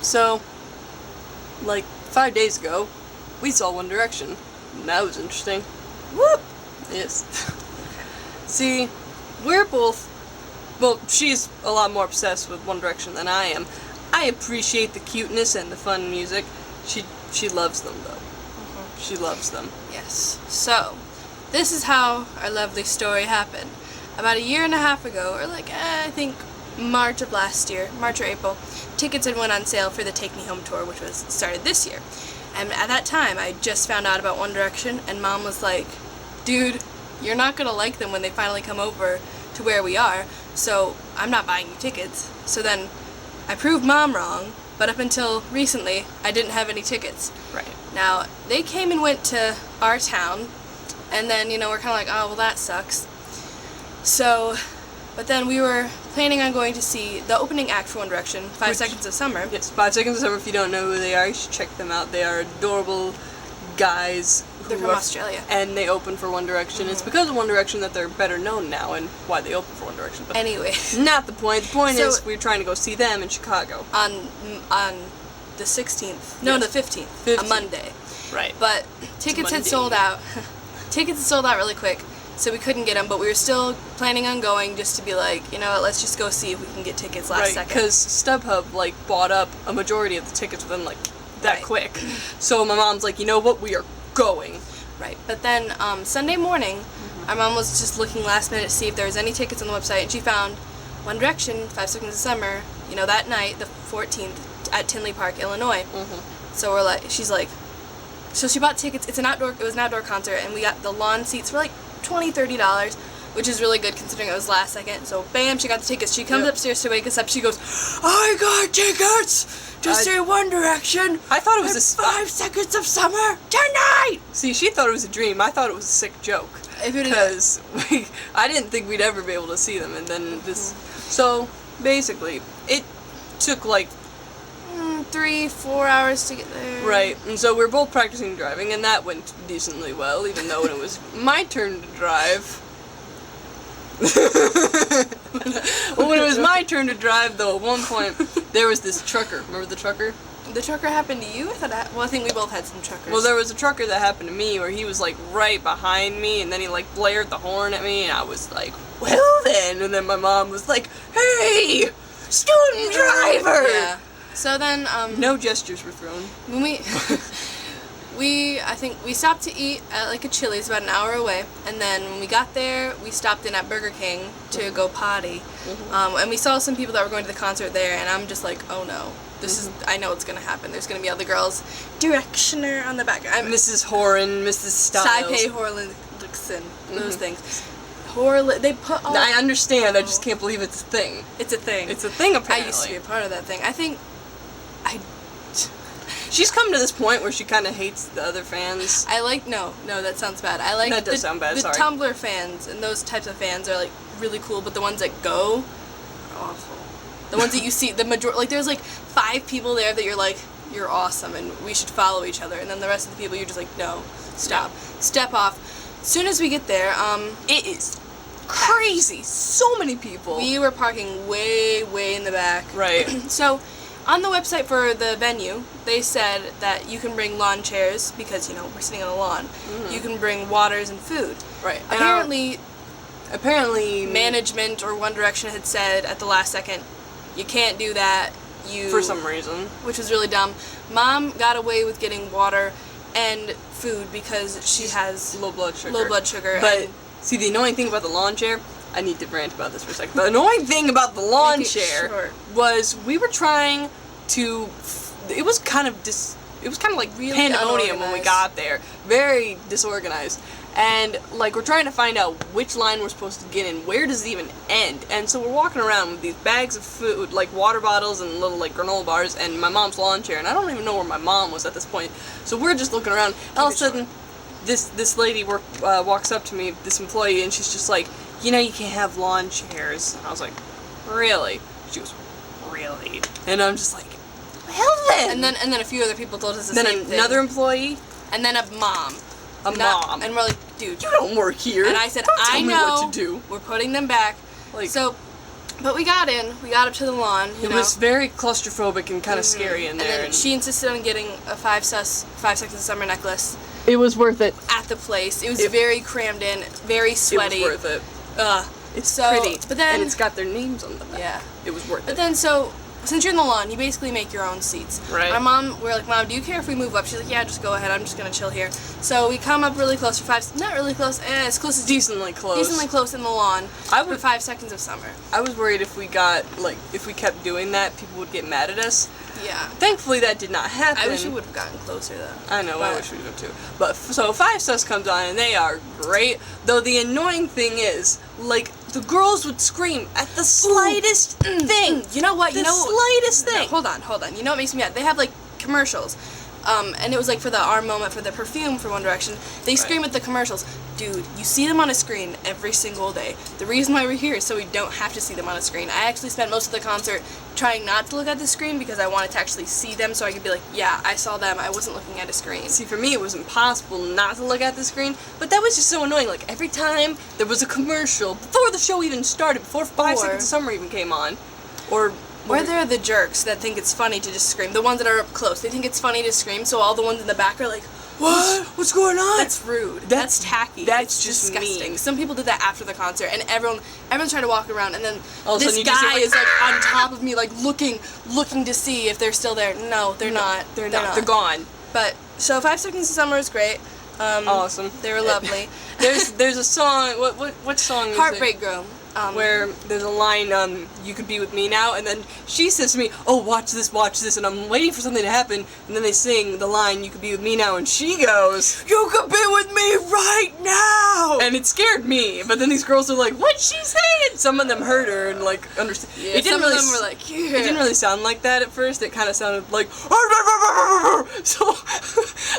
So, like 5 days ago, we saw One Direction. And that was interesting. Whoop! Yes. See, we're both, well, she's a lot more obsessed with One Direction than I am. I appreciate the cuteness and the fun music. She loves them, though. She loves them. Yes. So, this is how our lovely story happened. About a year and a half ago, or like, I think March of last year, March or April, tickets had went on sale for the Take Me Home tour, which was started this year. And at that time, I just found out about One Direction, and Mom was like, dude, you're not gonna like them when they finally come over to where we are, so I'm not buying you tickets. So then, I proved Mom wrong, but up until recently, I didn't have any tickets. Right. Now, they came and went to our town, and then, we're kind of like, oh, well, that sucks. So, but then we were planning on going to see the opening act for One Direction, 5 Seconds of Summer. Yes, 5 Seconds of Summer. If you don't know who they are, you should check them out. They are adorable guys. They're from Australia. And they open for One Direction. It's because of One Direction that they're better known now and why they open for One Direction. But anyway. Not the point. The point is we were trying to go see them in Chicago. On the 16th. No, Yes. the 15th. A Monday. Right. But tickets had sold out. Tickets had sold out really quick. So we couldn't get them, but we were still planning on going just to be like, you know what, let's just go see if we can get tickets last second. Because StubHub, bought up a majority of the tickets within, that quick. So my mom's like, you know what, we are going. Right, but then Sunday morning, our mom was just looking last minute to see if there was any tickets on the website, and she found One Direction, 5 Seconds of Summer, that night, the 14th, at Tinley Park, Illinois. So she's like, so she bought tickets. It was an outdoor concert, and we got the lawn seats for $20-$30, which is really good considering it was last second. So bam, she got the tickets. She comes upstairs to wake us up. She goes, I got tickets to see One Direction. I thought it was 5 Seconds of Summer tonight. See, she thought it was a dream. I thought it was a sick joke. Because I didn't think we'd ever be able to see them, and then this. So basically, it took 3-4 hours to get there. Right, and so we're both practicing driving, and that went decently well, even though when it was my turn to drive. Well, when it was my turn to drive, though, at one point, there was this trucker. Remember the trucker? The trucker happened to you? I think we both had some truckers. Well, there was a trucker that happened to me where he was, right behind me, and then he, blared the horn at me, and I was like, well then, and then my mom was like, hey, student driver! Yeah. So then, no gestures were thrown. When I think we stopped to eat at a Chili's about an hour away, and then when we got there, we stopped in at Burger King to go potty, and we saw some people that were going to the concert there, and I'm just like, oh no, I know what's gonna happen. There's gonna be other girls, Directioner on the back. Mrs. Horan, Mrs. Styles. Taipei Horlickson, those things. They put all... I understand, I just can't believe it's a thing. It's a thing. It's a thing, apparently. I used to be a part of that thing. I think... She's come to this point where she kind of hates the other fans. No, that sounds bad. That does sound bad, sorry. The Tumblr fans and those types of fans are, really cool, but the ones that go are awful. The ones that you see, the majority, there's, 5 people there that you're like, you're awesome and we should follow each other, and then the rest of the people you're just like, no, stop. Step off. As soon as we get there, it is crazy. So many people. We were parking way, way in the back. Right. So, on the website for the venue, they said that you can bring lawn chairs because, we're sitting on a lawn. You can bring waters and food. Right. Apparently, management or One Direction had said at the last second, you can't do that. For some reason. Which was really dumb. Mom got away with getting water and food because she has low blood sugar. But see, the annoying thing about the lawn chair, I need to rant about this for a second. The annoying thing about the lawn chair was we were trying to. It was kind of really pandemonium when we got there. Very disorganized. And we're trying to find out which line we're supposed to get in. Where does it even end? And so we're walking around with these bags of food, water bottles and little granola bars, and my mom's lawn chair. And I don't even know where my mom was at this point. So we're just looking around. All of a sudden, this lady walks up to me, this employee, and she's just like, you can't have lawn chairs. And I was like, really? She goes, really? And I'm just like, well then. And then a few other people told us the same thing. Then another employee. And then a mom. Mom. And we're like, dude. You don't work here. And I said, don't tell I me know. What to do. We're putting them back. So But we got in. We got up to the lawn. It was very claustrophobic and kind of scary in there. And then she insisted on getting a 5 Seconds of Summer necklace. It was worth it. At the place. It was very crammed in, very sweaty. It was worth it. It's so pretty. But then, and it's got their names on the back. Yeah. It was worth it. But then, so, since you're in the lawn, you basically make your own seats. Right. My mom, we're like, Mom, do you care if we move up? She's like, yeah, just go ahead. I'm just going to chill here. So we come up really close for 5, not really close, as close as decently close. Decently close in the lawn for 5 Seconds of Summer. I was worried if we kept doing that, people would get mad at us. Yeah. Thankfully, that did not happen. I wish we would have gotten closer, though. I know, I wish we would have too. But, so 5 Sus comes on, and they are great. Though the annoying thing is, like, the girls would scream at the slightest thing. You know what? The slightest thing. No, hold on. You know what makes me mad? They have, like, commercials. And it was like for the arm moment for the perfume for One Direction. They scream at the commercials. Dude, you see them on a screen every single day. The reason why we're here is so we don't have to see them on a screen. I actually spent most of the concert trying not to look at the screen because I wanted to actually see them so I could be like, yeah, I saw them. I wasn't looking at a screen. See, for me, it was impossible not to look at the screen, but that was just so annoying. Like, every time there was a commercial, before the show even started, before 5 Seconds of Summer even came on, or they're the jerks that think it's funny to just scream. The ones that are up close, they think it's funny to scream, so all the ones in the back are like, what? What's going on? That's rude. That's tacky. That's it's just disgusting. mean. Some people did that after the concert, and everyone's trying to walk around, and then this guy guy is like on top of me, like looking to see if they're still there. No, they're not. They're not. They're gone. But so 5 Seconds of Summer is great. Awesome. They were lovely. There's a song. What song is it? Heartbreak Girl. Where there's a line, you could be with me now, and then she says to me, oh, watch this, and I'm waiting for something to happen, and then they sing the line, you could be with me now, and she goes, you could be with me right now! And it scared me, but then these girls are like, what's she saying? Some of them heard her and, like, understood. Yeah, some of them were like, yeah. It didn't really sound like that at first, it kind of sounded like, so,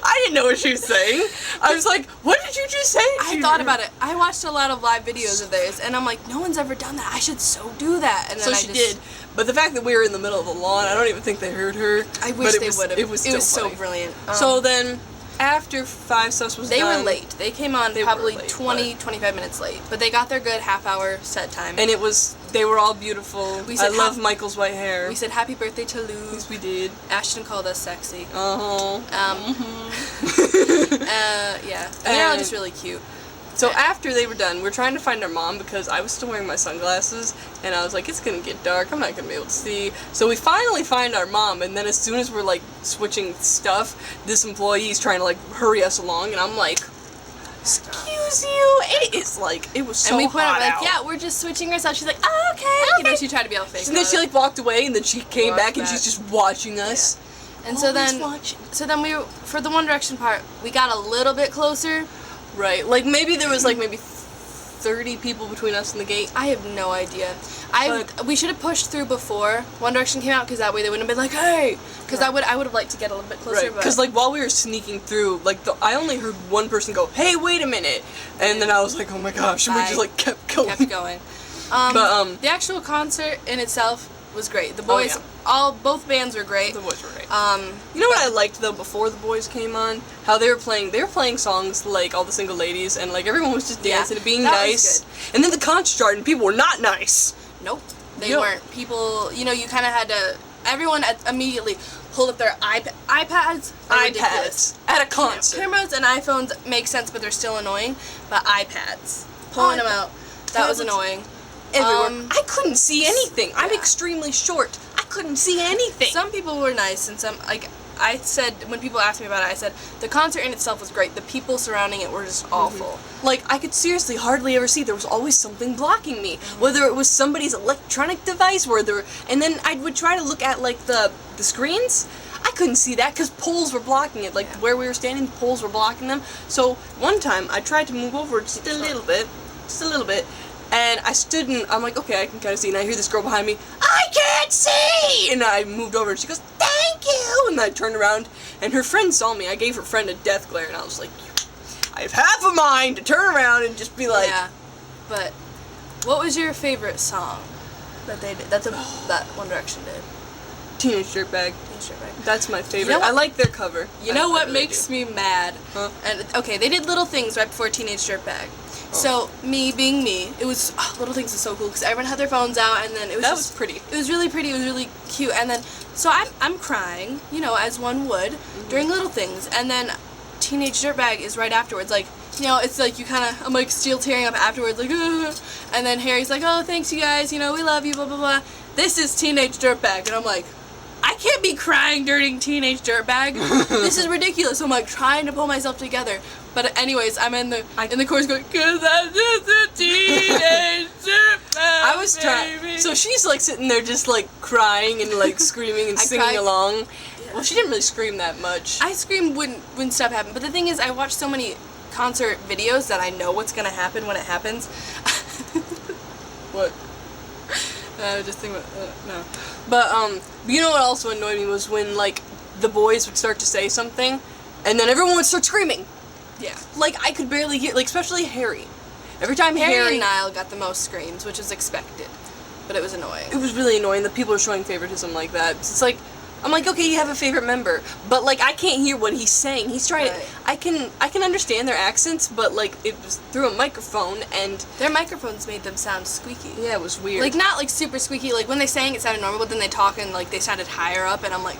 I didn't know what she was saying. I was like, what did you just say? I thought about it. I watched a lot of live videos of theirs, and I'm like, no one's ever done that. I should so do that. And then she did. But the fact that we were in the middle of the lawn, I don't even think they heard her. I wish they would have. It was so brilliant. So then, after 5 Sus was done... They were done, late. They came on probably 25 minutes late. But they got their good half-hour set time. And they were all beautiful. I love Michael's white hair. We said happy birthday to Lou. Yes, we did. Ashton called us sexy. Uh-huh. Yeah. And they're all just really cute. So after they were done, we're trying to find our mom because I was still wearing my sunglasses, and I was like, it's gonna get dark, I'm not gonna be able to see. So we finally find our mom, and then as soon as we're like switching stuff, this employee's trying to like hurry us along, and I'm like, excuse you? It is like, it was so hot. And we put her like, yeah, we're just switching ourselves. She's like, oh, okay. You know, she tried to be all fake. And then she like walked away, and then she came back, and she's just watching us. Yeah. And so then we, for the One Direction part, we got a little bit closer. Right, like maybe there was like maybe 30 people between us and the gate. I have no idea. We should have pushed through before One Direction came out because that way they wouldn't have been like, hey, because I would have liked to get a little bit closer. Right, because like while we were sneaking through, like I only heard one person go, hey, wait a minute, and then I was like, oh my gosh, and we just like kept going. The actual concert in itself was great. The boys, both bands were great. The boys were great. You know what I liked though before the boys came on? How they were playing songs like All the Single Ladies, and like everyone was just dancing and being nice. And then the concert started, and people were not nice. Nope, they weren't. People, you know, you kind of had to. Everyone immediately pulled up their iPads. iPads at a concert. You know, cameras and iPhones make sense, but they're still annoying. But iPads, pulling them out, that was annoying. Everywhere. I couldn't see anything. I'm extremely short. I couldn't see anything. Some people were nice, and some, like, I said, when people asked me about it, I said, the concert in itself was great. The people surrounding it were just awful. Like, I could seriously hardly ever see. There was always something blocking me. Whether it was somebody's electronic device, and then I would try to look at, like, the screens. I couldn't see that because poles were blocking it. Like, where we were standing, poles were blocking them. So, one time, I tried to move over just a little bit, and I stood and I'm like, okay, I can kind of see, and I hear this girl behind me, I can't see! And I moved over and she goes, thank you! And I turned around and her friend saw me. I gave her friend a death glare and I was like, I have half a mind to turn around and just be like... Yeah, but what was your favorite song that they did, that One Direction did? Teenage Dirtbag. That's my favorite. You know I like their cover. You know what makes me mad? Huh? And okay, they did Little Things right before Teenage Dirtbag. So me being me, it was Little Things is so cool because everyone had their phones out, and then it was that was pretty. It was really pretty. It was really cute, and then so I'm crying, as one would during Little Things, and then Teenage Dirtbag is right afterwards. Like it's like I'm like still tearing up afterwards, like and then Harry's like, oh thanks you guys, we love you, blah blah blah. This is Teenage Dirtbag, and I'm like, I can't be crying during Teenage Dirtbag. This is ridiculous. So I'm like trying to pull myself together. But anyways, I'm in the chorus going, 'cause I'm just a teenage dirtbag. I was trying. So she's like sitting there just like crying and like screaming and singing along. Yeah. Well, she didn't really scream that much. I screamed when stuff happened. But the thing is, I watch so many concert videos that I know what's gonna happen when it happens. What? I just think no. But you know what also annoyed me was when like the boys would start to say something, and then everyone would start screaming. Yeah. Like I could barely hear, like especially Harry. Every time Harry and Niall got the most screams, which was expected, but it was annoying. It was really annoying that people are showing favoritism like that. It's like, I'm like, okay, you have a favorite member, but like I can't hear what he's saying. He's trying to. I can understand their accents, but like it was through a microphone, and their microphones made them sound squeaky. Yeah, it was weird. Like not like super squeaky. Like when they sang, it sounded normal, but then they talk and like they sounded higher up, and I'm like.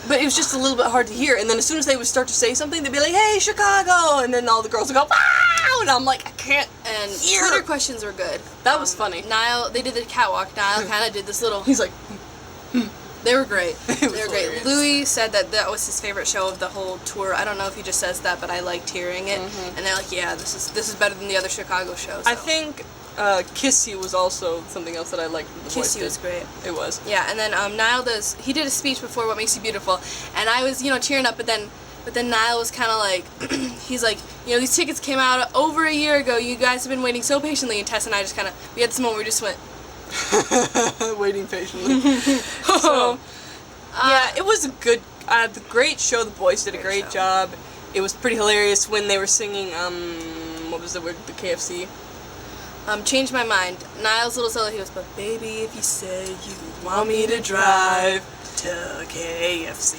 But it was just a little bit hard to hear, and then as soon as they would start to say something, they'd be like, "Hey, Chicago!" and then all the girls would go, "Wow!" and I'm like, I can't. And hear. Twitter questions were good. That was funny. Niall, they did the catwalk. Niall kind of did this little. He's like. They were great. They were great. Louis said that was his favorite show of the whole tour. I don't know if he just says that, but I liked hearing it. And they're like, yeah, this is better than the other Chicago shows. So. I think Kiss You was also something else that I liked. Kiss You was great. It was. Yeah, and then Niall he did a speech before What Makes You Beautiful, and I was cheering up, but then Niall was kind of like, he's like, these tickets came out over a year ago. You guys have been waiting so patiently, and Tess and I just we had this moment where we just went. Waiting patiently. So, yeah, it was a great show. The boys did a great job. It was pretty hilarious when they were singing, what was the word, the KFC? Changed My Mind. Niall's little solo, he goes, but baby, if you say you want me to drive to KFC.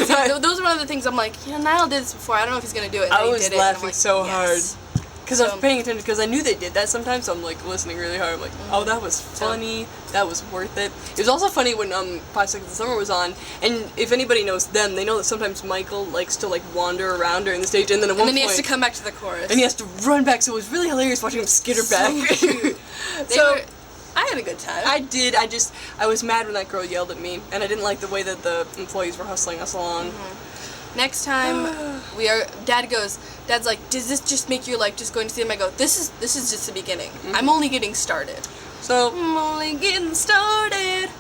So, those are one of the things I'm like, Niall did this before. I don't know if he's going to do it. And I was laughing so hard. Yes. Because I was paying attention, because I knew they did that sometimes, so I'm like listening really hard. I'm like, oh, that was funny, that was worth it. It was also funny when 5 Seconds of Summer was on, and if anybody knows them, they know that sometimes Michael likes to like wander around during the stage, and then at one point... he has to come back to the chorus. And he has to run back, so it was really hilarious watching him skitter back. I had a good time. I did, I was mad when that girl yelled at me, and I didn't like the way that the employees were hustling us along. Next time, Dad's like, does this just make you like just going to see him? I go, this is just the beginning. I'm only getting started. So, I'm only getting started.